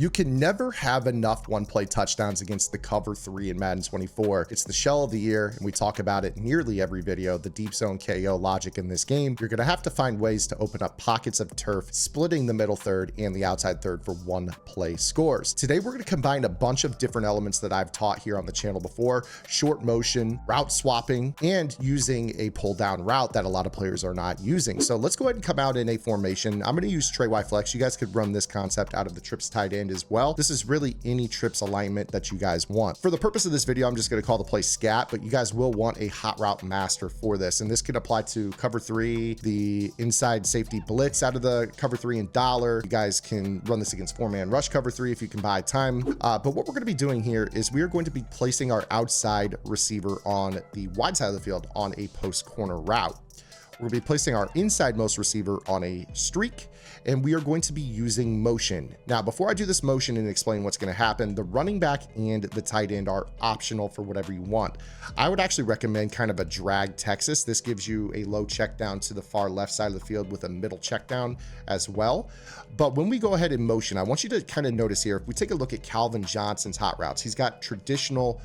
You can never have enough one-play touchdowns against the cover 3 in Madden 24. It's the shell of the year, and we talk about it nearly every video, the deep zone KO logic in this game. You're going to have to find ways to open up pockets of turf, splitting the middle third and the outside third for one-play scores. Today, we're going to combine a bunch of different elements that I've taught here on the channel before: short motion, route swapping, and using a pull-down route that a lot of players are not using. So let's go ahead and come out in a formation. I'm going to use Trey Y Flex. You guys could run this concept out of the trips tight end as well. This is really any trips alignment that you guys want. For the purpose of this video, I'm just going to call the play scat, but you guys will want a hot route master for this. And this can apply to cover 3, the inside safety blitz out of the cover 3 and dollar. You guys can run this against 4-man rush cover 3 if you can buy time. But what we're going to be doing here is we are going to be placing our outside receiver on the wide side of the field on a post corner route. We'll be placing our inside most receiver on a streak, and we are going to be using motion. Now, before I do this motion and explain what's going to happen, the running back and the tight end are optional for whatever you want. I would actually recommend kind of a drag Texas. This gives you a low check down to the far left side of the field with a middle check down as well. But when we go ahead in motion, I want you to kind of notice here, if we take a look at Calvin Johnson's hot routes, he's got traditional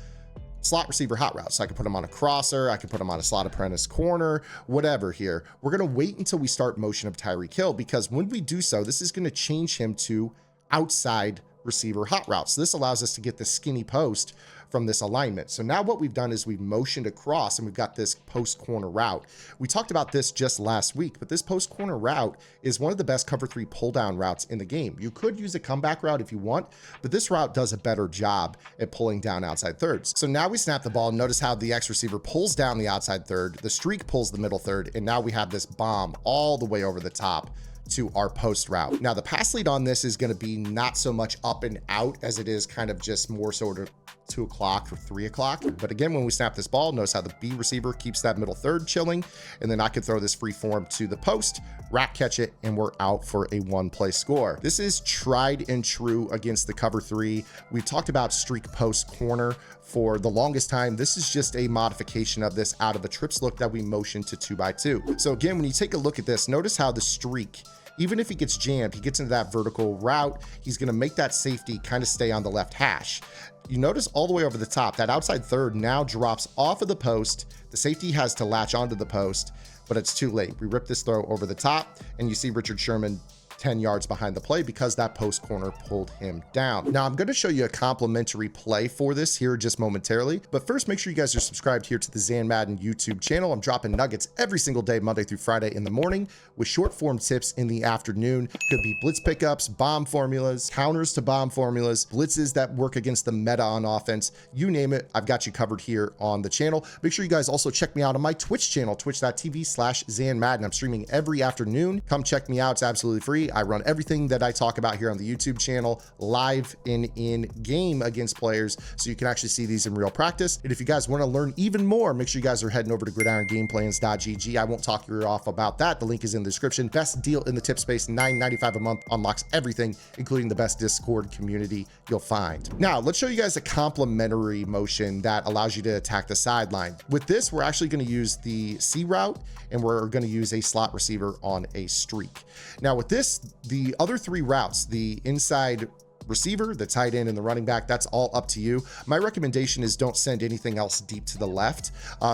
slot receiver hot routes. So I can put him on a crosser, I can put him on a slot apprentice corner, whatever here. We're going to wait until we start motion of Tyreek Hill, because when we do so, this is going to change him to outside receiver hot routes. So this allows us to get the skinny post from this alignment. So now what we've done is we've motioned across and we've got this post corner route. We talked about this just last week, but this post corner route is one of the best cover 3 pull down routes in the game. You could use a comeback route if you want, but this route does a better job at pulling down outside thirds. So now we snap the ball, and notice how the X receiver pulls down the outside third, the streak pulls the middle third, and now we have this bomb all the way over the top to our post route. Now the pass lead on this is going to be not so much up and out as it is kind of just more sort of 2 o'clock or 3 o'clock. But again, when we snap this ball, notice how the B receiver keeps that middle third chilling, and then I could throw this free form to the post, rack catch it, and we're out for a one-play score. This is tried and true against the cover 3. We've talked about streak post corner for the longest time. This is just a modification of this out of a trips look that we motioned to 2x2. So again, when you take a look at this, notice how the streak, even if he gets jammed, he gets into that vertical route, he's going to make that safety kind of stay on the left hash. You notice all the way over the top, that outside third now drops off of the post. The safety has to latch onto the post, but it's too late. We rip this throw over the top, and you see Richard Sherman 10 yards behind the play because that post corner pulled him down. Now I'm going to show you a complimentary play for this here just momentarily, but first make sure you guys are subscribed here to the Zan Madden YouTube channel. I'm dropping nuggets every single day, Monday through Friday in the morning, with short form tips in the afternoon. Could be blitz pickups, bomb formulas, counters to bomb formulas, blitzes that work against the meta on offense, you name it, I've got you covered here on the channel. Make sure you guys also check me out on my Twitch channel, twitch.tv/Zan Madden. I'm streaming every afternoon. Come check me out, it's absolutely free. I run everything that I talk about here on the YouTube channel live and in game against players, so you can actually see these in real practice. And if you guys want to learn even more, make sure you guys are heading over to gridirongameplans.gg. I won't talk your ear off about that. The link is in the description. Best deal in the tip space, $9.95 a month, unlocks everything, including the best Discord community you'll find. Now let's show you guys a complementary motion that allows you to attack the sideline. With this, we're actually going to use the C route, and we're going to use a slot receiver on a streak. Now with this, the other 3 routes, the inside receiver, the tight end, and the running back, that's all up to you. My recommendation is don't send anything else deep to the left.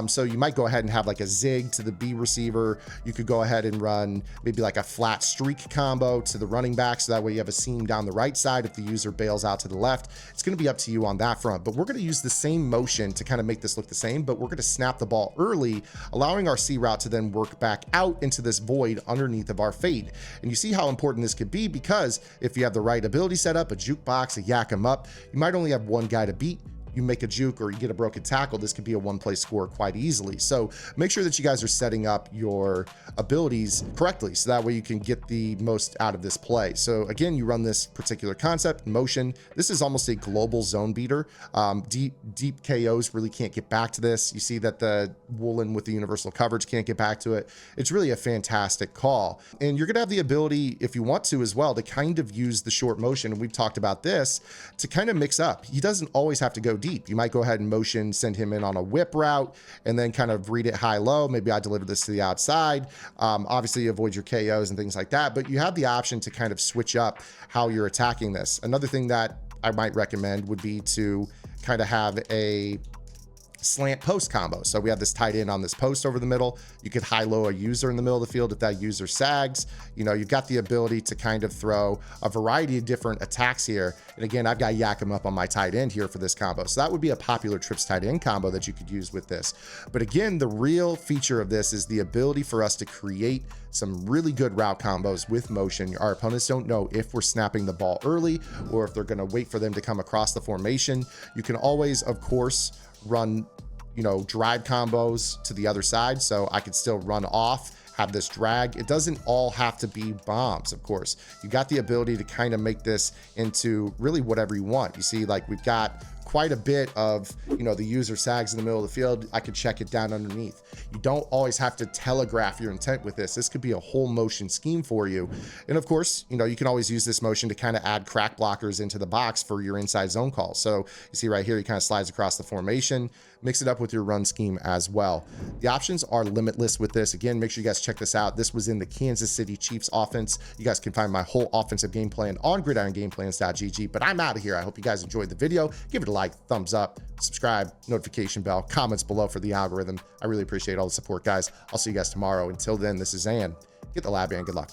So you might go ahead and have like a zig to the B receiver. You could go ahead and run maybe like a flat streak combo to the running back, so that way you have a seam down the right side if the user bails out to the left. It's going to be up to you on that front, but we're going to use the same motion to kind of make this look the same, but we're going to snap the ball early, allowing our C route to then work back out into this void underneath of our fade. And you see how important this could be, because if you have the right ability set up, a jukebox, a yak 'em up, you might only have one guy to beat. You make a juke or you get a broken tackle, this could be a one-play score quite easily. So make sure that you guys are setting up your abilities correctly, so that way you can get the most out of this play. So again, you run this particular concept, motion. This is almost a global zone beater. Deep KOs really can't get back to this. You see that the Woolen with the universal coverage can't get back to it. It's really a fantastic call. And you're gonna have the ability, if you want to as well, to kind of use the short motion, and we've talked about this, to kind of mix up. He doesn't always have to go deep. You might go ahead and motion, send him in on a whip route, and then kind of read it high-low. Maybe I deliver this to the outside. Obviously, avoid your KOs and things like that, but you have the option to kind of switch up how you're attacking this. Another thing that I might recommend would be to kind of have a slant post combo. So we have this tight end on this post over the middle. You could high-low a user in the middle of the field if that user sags. You know, you've got the ability to kind of throw a variety of different attacks here. And again, I've got Yak him up on my tight end here for this combo. So that would be a popular trips tight end combo that you could use with this. But again, the real feature of this is the ability for us to create some really good route combos with motion. Our opponents don't know if we're snapping the ball early or if they're going to wait for them to come across the formation. You can always, of course, run, you know, drive combos to the other side. So I could still run off, have this drag. It doesn't all have to be bombs, of course. You got the ability to kind of make this into really whatever you want. You see, like, we've got quite a bit of, you know, the user sags in the middle of the field. I could check it down underneath. You don't always have to telegraph your intent with this. This could be a whole motion scheme for you. And of course, you know, you can always use this motion to kind of add crack blockers into the box for your inside zone calls. So you see right here, he kind of slides across the formation, mix it up with your run scheme as well. The options are limitless with this. Again, make sure you guys check this out. This was in the Kansas City Chiefs offense. You guys can find my whole offensive game plan on gridirongameplans.gg, but I'm out of here. I hope you guys enjoyed the video. Give it a like, thumbs up, subscribe, notification bell, comments below for the algorithm. I really appreciate all the support, guys. I'll see you guys tomorrow. Until then, this is Zan. Get the lab and good luck.